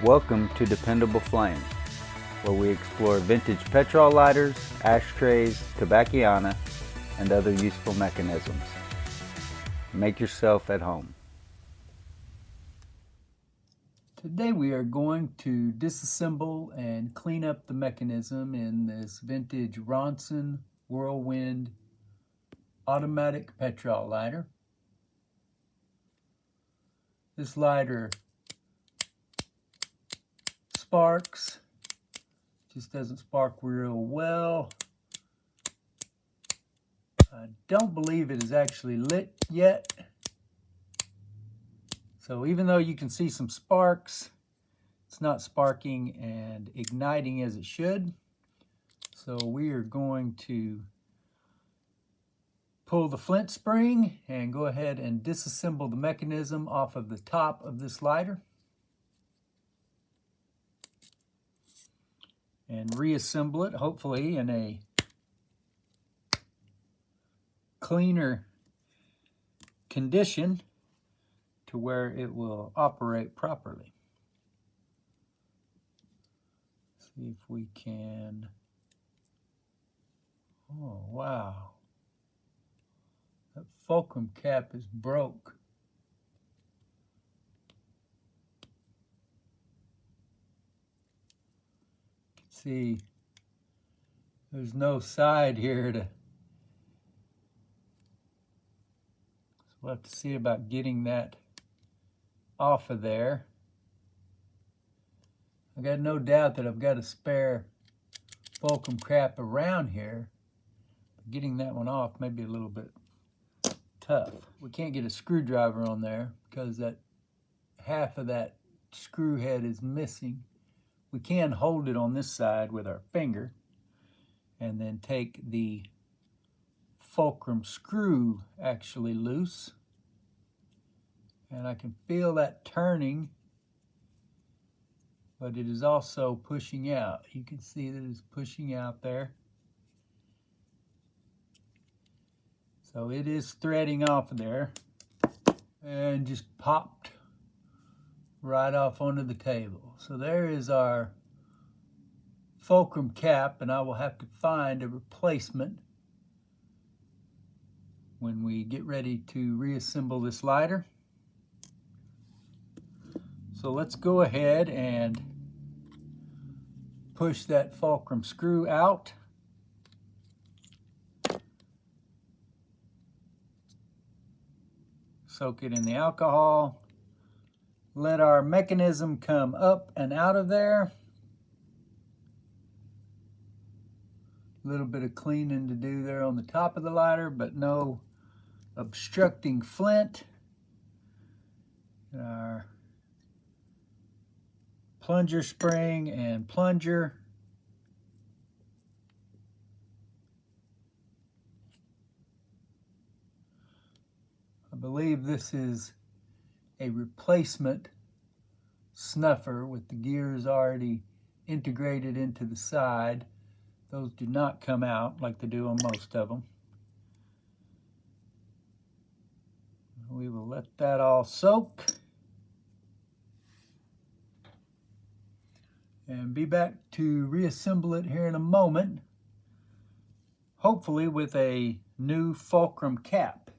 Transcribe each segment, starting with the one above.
Welcome to Dependable Flame, where we explore vintage petrol lighters, ashtrays, tobacconiana, and other useful mechanisms. Make yourself at home. Today we are going to disassemble and clean up the mechanism in this vintage Ronson Whirlwind automatic petrol lighter. This lighter sparks, just doesn't spark real well. I don't believe it is actually lit yet. So even though you can see some sparks, it's not sparking and igniting as it should. So we are going to pull the flint spring and go ahead and disassemble the mechanism off of the top of this lighter and reassemble it, hopefully in a cleaner condition to where it will operate properly. See if we can. Oh, wow. That fulcrum cap is broke. You can see there's no side here to. So we'll have to see about getting that off of there. I got no doubt that I've got a spare fulcrum cap around here. Getting that one off may be a little bit tough. We can't get a screwdriver on there because that half of that screw head is missing. We can hold it on this side with our finger and then take the fulcrum screw actually loose. And I can feel that turning, but it is also pushing out. You can see that it's pushing out there. So it is threading off there and just popped right off onto the table. So there is our fulcrum cap, and I will have to find a replacement when we get ready to reassemble this lighter. So let's go ahead and push that fulcrum screw out. Soak it in the alcohol. Let our mechanism come up and out of there. A little bit of cleaning to do there on the top of the lighter, but no obstructing flint. Our plunger spring and plunger. I believe this is a replacement snuffer with the gears already integrated into the side. Those do not come out like they do on most of them. We will let that all soak and be back to reassemble it here in a moment, hopefully with a new fulcrum cap.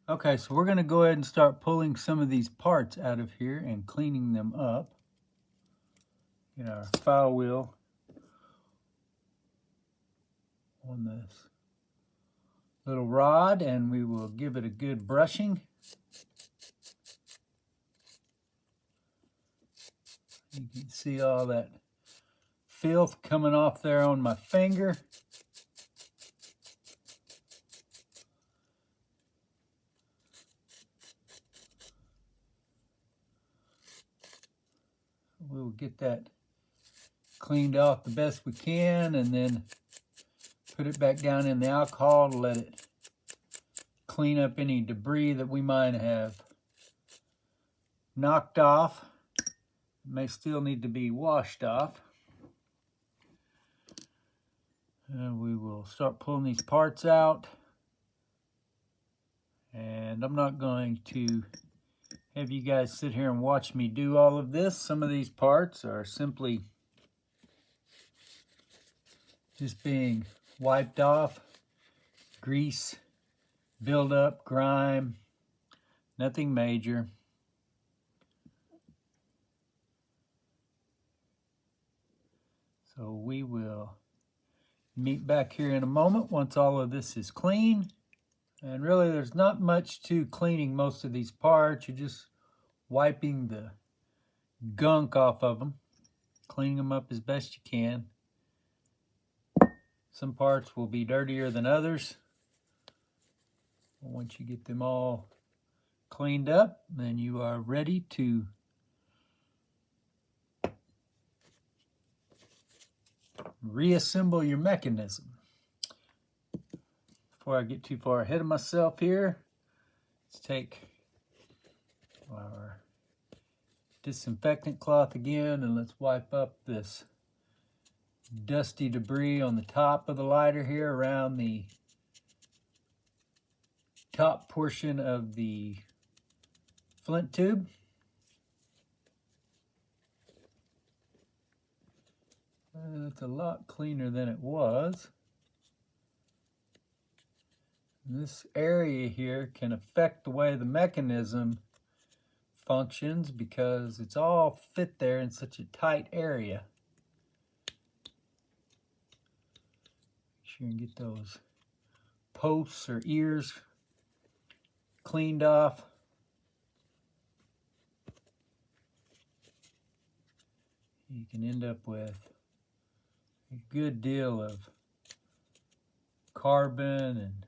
Okay, so we're going to go ahead and start pulling some of these parts out of here and cleaning them up. Get our file wheel on this little rod and we will give it a good brushing. You can see all that filth coming off there on my finger. We'll get that cleaned off the best we can and then put it back down in the alcohol to let it clean up any debris that we might have knocked off. It may still need to be washed off. And we will start pulling these parts out. And I'm not going to have you guys sit here and watch me do all of this. Some of these parts are simply just being wiped off. Grease, buildup, grime, nothing major. So we will meet back here in a moment once all of this is clean. And really there's not much to cleaning most of these parts. You're just wiping the gunk off of them, cleaning them up as best you can. Some parts will be dirtier than others. Once you get them all cleaned up, then you are ready to reassemble your mechanism. Before I get too far ahead of myself here, let's take our disinfectant cloth again and let's wipe up this dusty debris on the top of the lighter here around the top portion of the flint tube. And it's a lot cleaner than it was. And this area here can affect the way the mechanism functions because it's all fit there in such a tight area. Make sure you get those posts or ears cleaned off. You can end up with a good deal of carbon and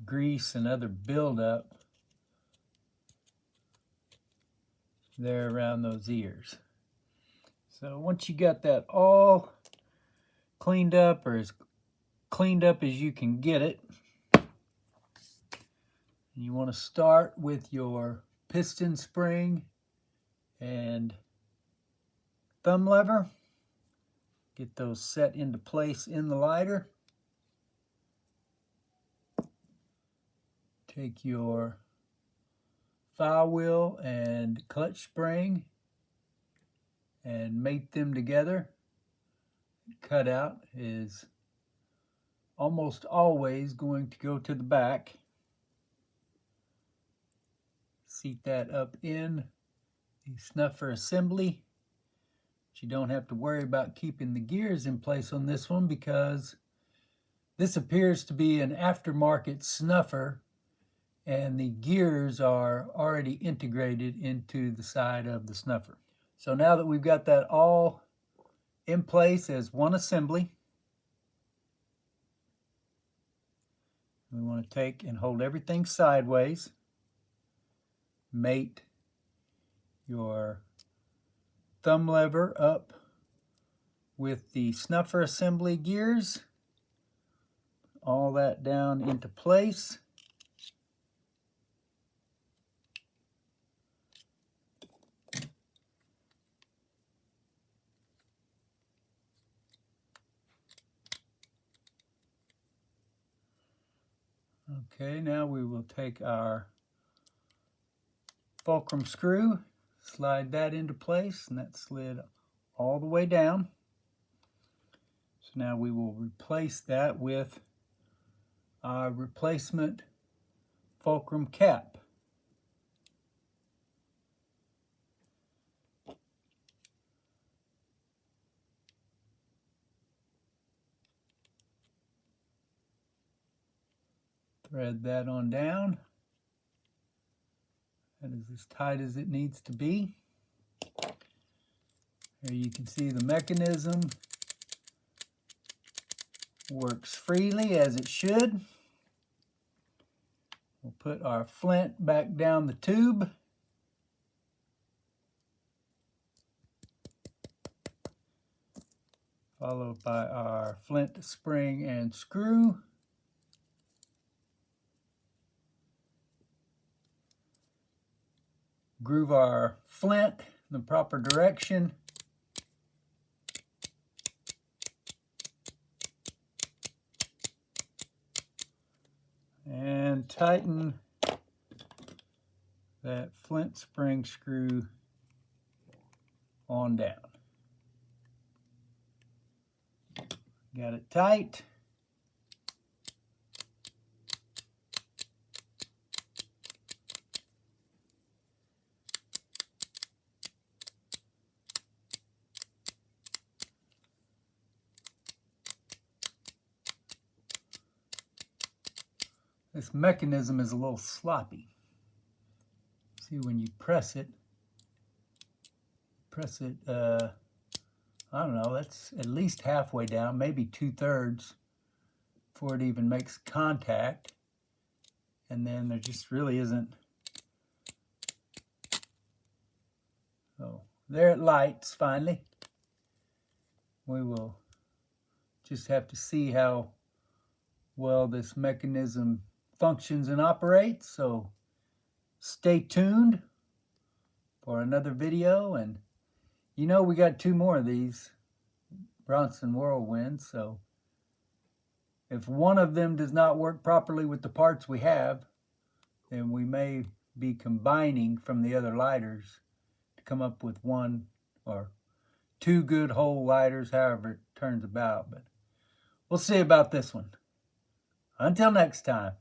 grease and other buildup there around those ears. So once you got that all cleaned up, or as cleaned up as you can get it, you want to start with your piston spring and thumb lever. Get those set into place in the lighter. Take your flywheel and clutch spring and mate them together. Cutout is almost always going to go to the back. Seat that up in the snuffer assembly. But you don't have to worry about keeping the gears in place on this one because this appears to be an aftermarket snuffer and the gears are already integrated into the side of the snuffer. So now that we've got that all in place as one assembly, we want to take and hold everything sideways. Mate your thumb lever up with the snuffer assembly gears. All that down into place. Okay, now we will take our fulcrum screw, slide that into place, and that slid all the way down. So now we will replace that with our replacement fulcrum cap. Thread that on down. That is as tight as it needs to be. Here you can see the mechanism works freely as it should. We'll put our flint back down the tube. Followed by our flint spring and screw. groove our flint in the proper direction. And tighten that flint spring screw on down. Got it tight. This mechanism is a little sloppy. See, when you press it, I don't know, that's at least halfway down, maybe 2/3 before it even makes contact. And then there just really isn't. Oh, there it lights finally. We will just have to see how well this mechanism functions and operates. So stay tuned for another video. And you know, we got 2 more of these Ronson Whirlwind, so if one of them does not work properly with the parts we have, then we may be combining from the other lighters to come up with 1 or 2 good whole lighters, however it turns about. But we'll see about this one. Until next time.